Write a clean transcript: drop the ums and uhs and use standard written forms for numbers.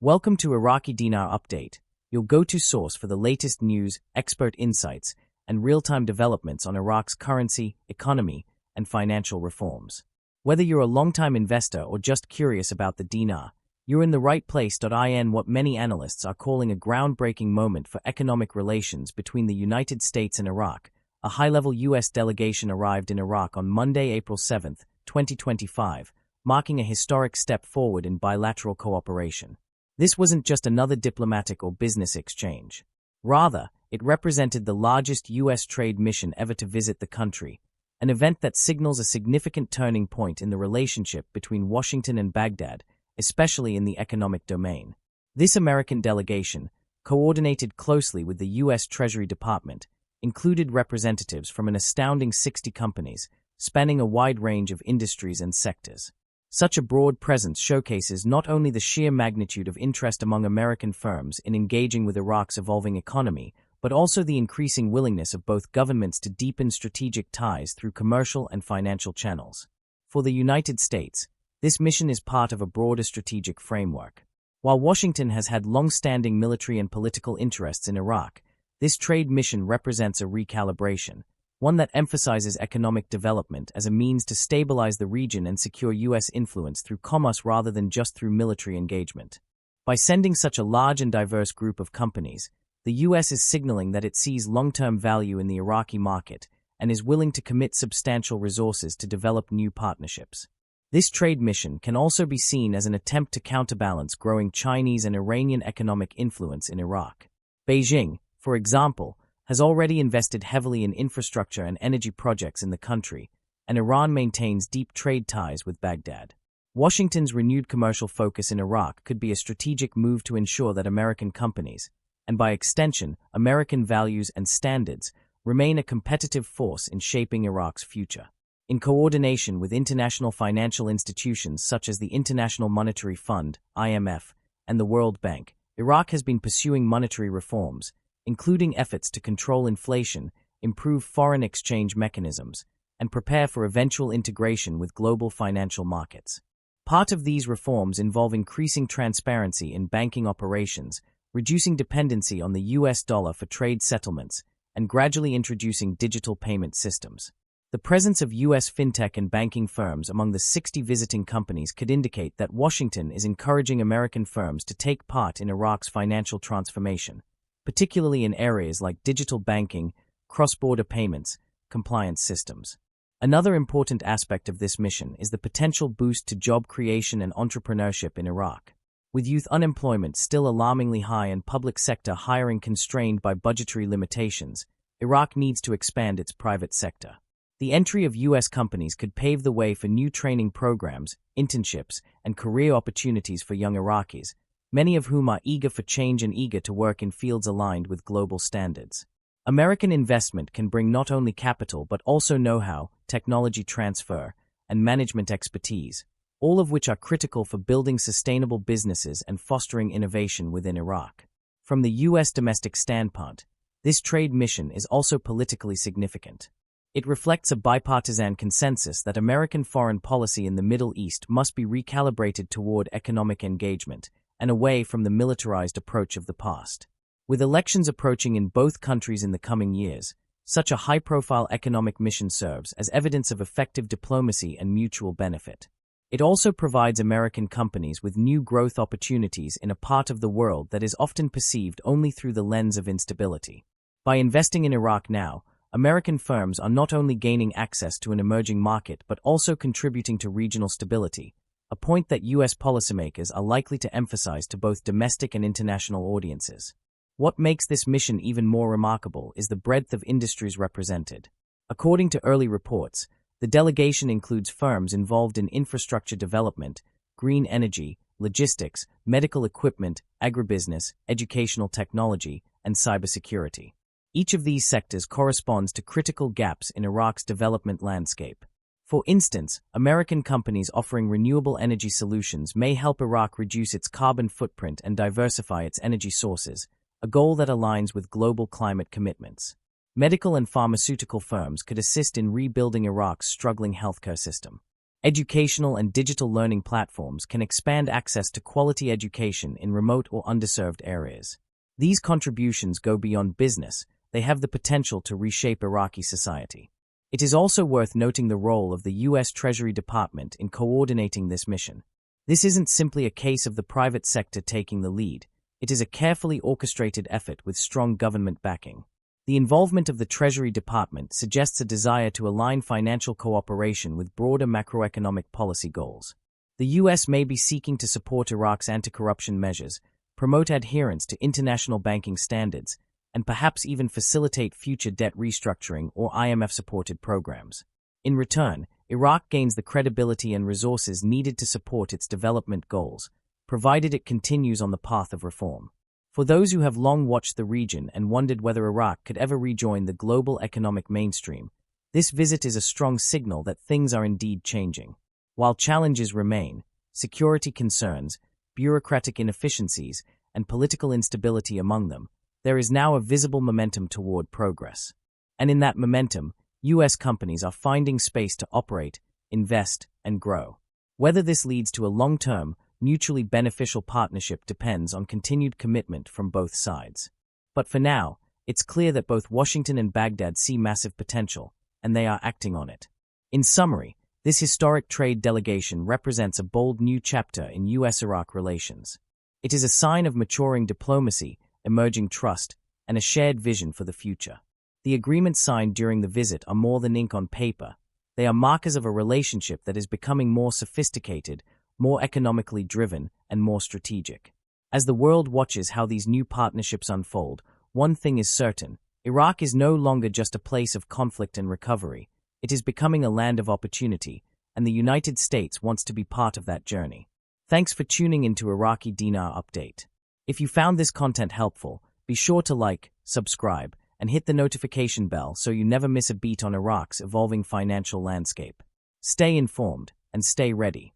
Welcome to Iraqi Dinar Update, your go-to source for the latest news, expert insights, and real-time developments on Iraq's currency, economy, and financial reforms. Whether you're a long-time investor or just curious about the dinar, you're in the right place. In what many analysts are calling a groundbreaking moment for economic relations between the United States and Iraq, a high-level U.S. delegation arrived in Iraq on Monday, April 7, 2025, marking a historic step forward in bilateral cooperation. This wasn't just another diplomatic or business exchange. Rather, it represented the largest U.S. trade mission ever to visit the country, an event that signals a significant turning point in the relationship between Washington and Baghdad, especially in the economic domain. This American delegation, coordinated closely with the U.S. Treasury Department, included representatives from an astounding 60 companies, spanning a wide range of industries and sectors. Such a broad presence showcases not only the sheer magnitude of interest among American firms in engaging with Iraq's evolving economy, but also the increasing willingness of both governments to deepen strategic ties through commercial and financial channels. For the United States, this mission is part of a broader strategic framework. While Washington has had long-standing military and political interests in Iraq, this trade mission represents a recalibration, one that emphasizes economic development as a means to stabilize the region and secure U.S. influence through commerce rather than just through military engagement. By sending such a large and diverse group of companies, the U.S. is signaling that it sees long-term value in the Iraqi market and is willing to commit substantial resources to develop new partnerships. This trade mission can also be seen as an attempt to counterbalance growing Chinese and Iranian economic influence in Iraq. Beijing, for example, has already invested heavily in infrastructure and energy projects in the country, and Iran maintains deep trade ties with Baghdad. Washington's renewed commercial focus in Iraq could be a strategic move to ensure that American companies, and by extension, American values and standards, remain a competitive force in shaping Iraq's future. In coordination with international financial institutions such as the International Monetary Fund, IMF, and the World Bank, Iraq has been pursuing monetary reforms, including efforts to control inflation, improve foreign exchange mechanisms, and prepare for eventual integration with global financial markets. Part of these reforms involve increasing transparency in banking operations, reducing dependency on the US dollar for trade settlements, and gradually introducing digital payment systems. The presence of U.S. fintech and banking firms among the 60 visiting companies could indicate that Washington is encouraging American firms to take part in Iraq's financial transformation, particularly in areas like digital banking, cross-border payments, compliance systems. Another important aspect of this mission is the potential boost to job creation and entrepreneurship in Iraq. With youth unemployment still alarmingly high and public sector hiring constrained by budgetary limitations, Iraq needs to expand its private sector. The entry of U.S. companies could pave the way for new training programs, internships, and career opportunities for young Iraqis, many of whom are eager for change and eager to work in fields aligned with global standards. American investment can bring not only capital but also know-how, technology transfer, and management expertise, all of which are critical for building sustainable businesses and fostering innovation within Iraq. From the U.S. domestic standpoint, this trade mission is also politically significant. It reflects a bipartisan consensus that American foreign policy in the Middle East must be recalibrated toward economic engagement and away from the militarized approach of the past. With elections approaching in both countries in the coming years, such a high-profile economic mission serves as evidence of effective diplomacy and mutual benefit. It also provides American companies with new growth opportunities in a part of the world that is often perceived only through the lens of instability. By investing in Iraq now, American firms are not only gaining access to an emerging market but also contributing to regional stability, a point that U.S. policymakers are likely to emphasize to both domestic and international audiences. What makes this mission even more remarkable is the breadth of industries represented. According to early reports, the delegation includes firms involved in infrastructure development, green energy, logistics, medical equipment, agribusiness, educational technology, and cybersecurity. Each of these sectors corresponds to critical gaps in Iraq's development landscape. For instance, American companies offering renewable energy solutions may help Iraq reduce its carbon footprint and diversify its energy sources, a goal that aligns with global climate commitments. Medical and pharmaceutical firms could assist in rebuilding Iraq's struggling healthcare system. Educational and digital learning platforms can expand access to quality education in remote or underserved areas. These contributions go beyond business. They have the potential to reshape Iraqi society. It is also worth noting the role of the U.S. Treasury Department in coordinating this mission. This isn't simply a case of the private sector taking the lead. It is a carefully orchestrated effort with strong government backing. The involvement of the Treasury Department suggests a desire to align financial cooperation with broader macroeconomic policy goals. The U.S. may be seeking to support Iraq's anti-corruption measures, promote adherence to international banking standards, and perhaps even facilitate future debt restructuring or IMF-supported programs. In return, Iraq gains the credibility and resources needed to support its development goals, provided it continues on the path of reform. For those who have long watched the region and wondered whether Iraq could ever rejoin the global economic mainstream, this visit is a strong signal that things are indeed changing. While challenges remain, security concerns, bureaucratic inefficiencies, and political instability among them, there is now a visible momentum toward progress. And in that momentum, U.S. companies are finding space to operate, invest, and grow. Whether this leads to a long-term, mutually beneficial partnership depends on continued commitment from both sides. But for now, it's clear that both Washington and Baghdad see massive potential, and they are acting on it. In summary, this historic trade delegation represents a bold new chapter in U.S.-Iraq relations. It is a sign of maturing diplomacy, emerging trust, and a shared vision for the future. The agreements signed during the visit are more than ink on paper. They are markers of a relationship that is becoming more sophisticated, more economically driven, and more strategic. As the world watches how these new partnerships unfold, one thing is certain: Iraq is no longer just a place of conflict and recovery. It is becoming a land of opportunity, and the United States wants to be part of that journey. Thanks for tuning into Iraqi Dinar Update. If you found this content helpful, be sure to like, subscribe, and hit the notification bell so you never miss a beat on Iraq's evolving financial landscape. Stay informed and stay ready.